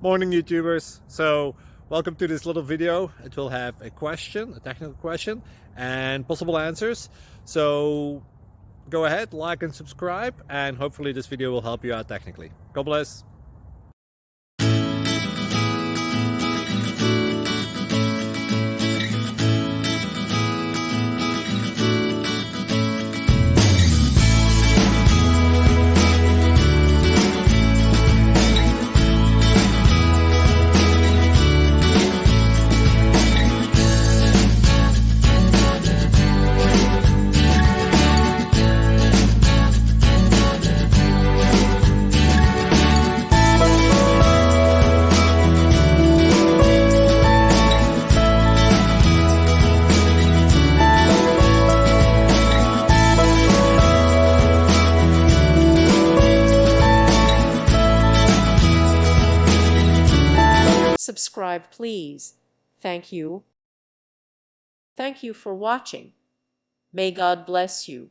Morning YouTubers. So welcome to this little video. It will have a question, a technical question, and possible answers. So go ahead, like and subscribe, and hopefully this video will help you out technically. God bless. Subscribe, please. Thank you. Thank you for watching. May God bless you.